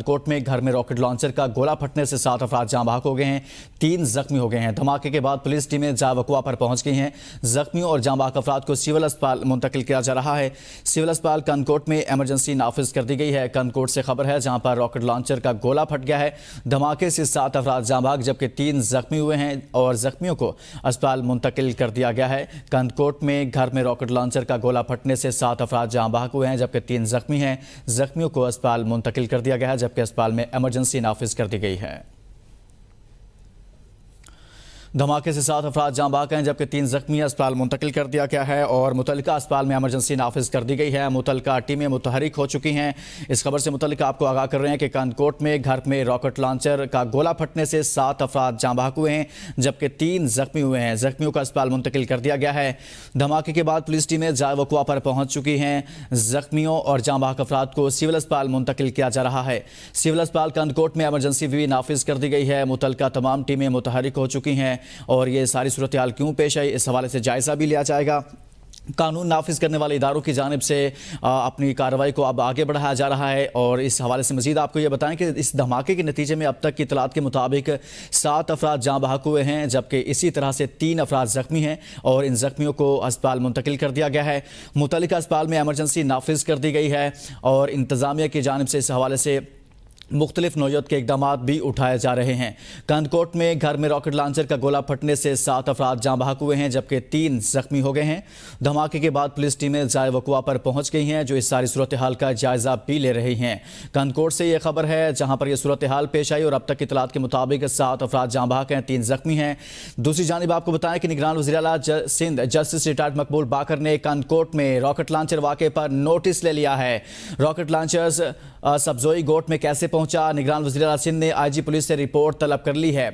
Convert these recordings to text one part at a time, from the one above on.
Coat में घर में रॉकेट लॉन्चर का गोला फटने से 7 अफराद जाँ बहक हो गए हैं, 3 जख्मी हो गए हैं। धमाके के बाद पुलिस टीमें जाए वकुआ पर पहुंच गई हैं। जख्मियों और जाँ बहक अफराद को सिविल अस्पताल मुंतकिल किया जा रहा है। सिविल अस्पताल कनकोट में इमरजेंसी नाफिज कर दी गई है। कनकोट से खबर है जहां पर रॉकेट लॉन्चर का गोला फट गया है। धमाके से 7 अफराद जाँ बहक जबकि 3 जख्मी हुए हैं और जख्मियों को अस्पताल मुंतकिल कर दिया गया है। कनकोट में घर में रॉकेट लॉन्चर का गोला फटने से 7 अफराद जाँ बहक हुए हैं जबकि 3 जख्मी हैं। जख्मियों को अस्पताल मुंतकिल कर दिया गया है जबकि अस्पताल में इमरजेंसी नाफिज कर दी गई है। धमाके से 7 अफराद जाँ बहक हैं जबकि 3 जख्मी अस्पताल मुंतकिल कर दिया गया है और मुतल्लिका अस्पताल में इमरजेंसी नाफिज कर दी गई है। मुतल्लिका टीमें मुतहरिक हो चुकी हैं। इस खबर से मुतल्लिका आपको आगाह कर रहे हैं कि कनकोट में घर में रॉकेट लॉन्चर का गोला फटने से 7 अफराद जाँ बहक हुए हैं जबकि 3 जख्मी हुए हैं। जख्मियों का अस्पताल मुंतकिल कर दिया गया है। धमाके के बाद पुलिस टीमें जाए वकुआ पर पहुंच चुकी हैं। जख्मियों और जाँ बहक अफराद को सिविल अस्पताल मुंतकिल किया जा रहा है। सिविल अस्पताल कनकोट में इमरजेंसी भी नाफिज कर दी गई है। मुतल्लिका तमाम टीमें मुतहरिक हो चुकी हैं और ये सारी सूरत हाल क्यों पेश आई, इस हवाले से जायजा भी लिया जाएगा। कानून नाफिज करने वाले इदारों की जानिब से अपनी कार्रवाई को अब आगे बढ़ाया जा रहा है। और इस हवाले से मजीद आपको ये बताएं कि इस धमाके के नतीजे में अब तक की इतलात के मुताबिक 7 अफराद जाँ बहक हुए हैं जबकि इसी तरह से 3 अफराद जख्मी हैं और इन जख्मियों को अस्पताल मुंतकिल कर दिया गया है। मुतल्लिका अस्पताल में इमरजेंसी नाफिज कर दी गई है और इंतज़ामिया की जानिब से इस हवाले से मुख्तलिफ नौयत के इकदाम भी उठाए जा रहे हैं। कनकोट में घर में रॉकेट लॉन्चर का गोला फटने से 7 अफराद जाँ बहक हुए हैं जबकि 3 जख्मी हो गए हैं। धमाके के बाद पुलिस टीमें जाए वकुआ पर पहुंच गई हैं जो इस सारी सूरत हाल का जायजा भी ले रही हैं। कनकोट से ये खबर है जहां पर यह सूरत हाल पेश आई और अब तक की इतलात के मुताबिक 7 अफराद जाँ बहक हैं, 3 जख्मी हैं। दूसरी जानिब आपको बताएं कि निगरान वज़ीर आला सिंध जस्टिस रिटायर्ड मकबूल बाकर ने कनकोट में रॉकेट लॉन्चर वाक़े पर नोटिस ले लिया है। रॉकेट लॉन्चर्स सब्जोई गोट में कैसे पहुंचा, निगरान वज़ीर आला सिंध ने आईजी पुलिस से रिपोर्ट तलब कर ली है।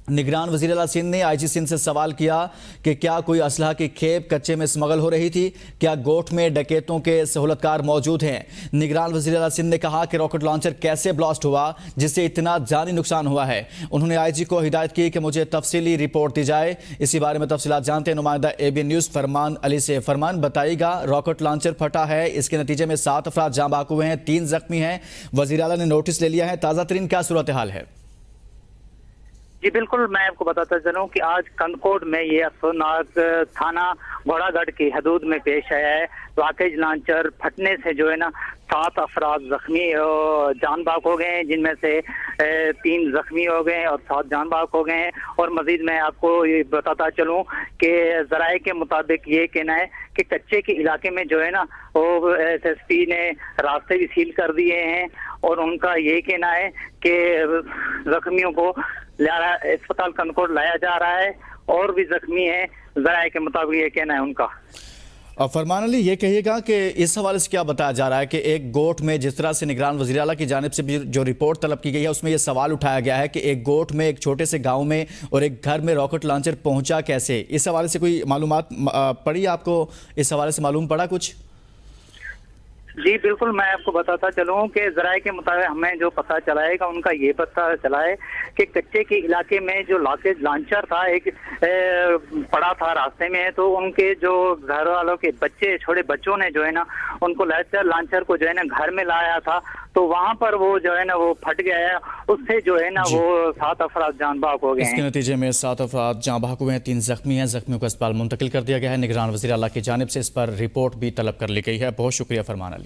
निगरान वज़ीर आला सिंध ने आईजी सिंध से सवाल किया कि क्या कोई असलहा की खेप कच्चे में स्मगल हो रही थी, क्या गोट में डकैतों के सहूलतकार मौजूद हैं। निगरान वज़ीर आला सिंध ने कहा कि रॉकेट लॉन्चर कैसे ब्लास्ट हुआ जिससे इतना जानी नुकसान हुआ है। उन्होंने आईजी को हिदायत की कि मुझे तफसीली रिपोर्ट दी जाए। इसी बारे में तफसीलात जानते हैं नुमाइंदा एबीएन न्यूज़ फरमान अली से। फरमान, बताइएगा, रॉकेट लॉन्चर फटा है, इसके नतीजे में 7 अफराद जाँ बहक हुए हैं, 3 जख्मी हैं, वज़ीर आला ने नोटिस ले लिया है। ताज़ा तरीन क्या सूरत हाल है? जी बिल्कुल, मैं आपको बताता चलूं कि आज कनकोट में ये अफसोसनाक थाना घोड़ागढ़ की हदूद में पेश आया है। रॉकेट लॉन्चर फटने से जो है ना 7 अफराद जख्मी जान बहक हो गए हैं जिनमें से 3 जख्मी हो गए और 7 जान बहक हो गए हैं। और मजीद मैं आपको ये बताता चलूं कि ज़राए के मुताबिक ये कहना है कि कच्चे के इलाके में जो है ना वो एसएसपी ने रास्ते भी सील कर दिए हैं और उनका ये कहना है कि जख्मियों को अस्पताल कनकोट लाया जा रहा है और भी जख्मी हैं, ज़राए के मुताबिक ये कहना है उनका। फरमान अली, ये कहिएगा कि इस हवाले से क्या बताया जा रहा है कि एक गोट में जिस तरह से निगरान वज़ीर आला की जानिब से भी जो रिपोर्ट तलब की गई है उसमें यह सवाल उठाया गया है कि एक गोट में एक छोटे से गांव में और एक घर में रॉकेट लॉन्चर पहुंचा कैसे? इस हवाले से कोई मालूमात पड़ी आपको? इस हवाले से मालूम पड़ा कुछ? जी बिल्कुल, मैं आपको बताता चलूं कि ज़राए के मुताबिक हमें जो पता चला है कि उनका ये पता चला है कि कच्चे के इलाके में जो रॉकेट लॉन्चर था एक पड़ा था रास्ते में, तो उनके जो घर वालों के बच्चे, छोटे बच्चों ने जो है ना उनको लॉन्चर को जो है ना घर में लाया था, तो वहां पर वो जो है ना वो फट गया है। उससे जो है ना वो 7 अफराद जान बहक हो गए हैं। इसके नतीजे में 7 अफराद जान बहक हुए हैं, 3 जख्मी हैं। जख्मियों को अस्पताल मुंतकिल कर दिया गया है। निगरान वज़ीर आला की जानिब से इस पर रिपोर्ट भी तलब कर ली गई है। बहुत शुक्रिया फरमान अली।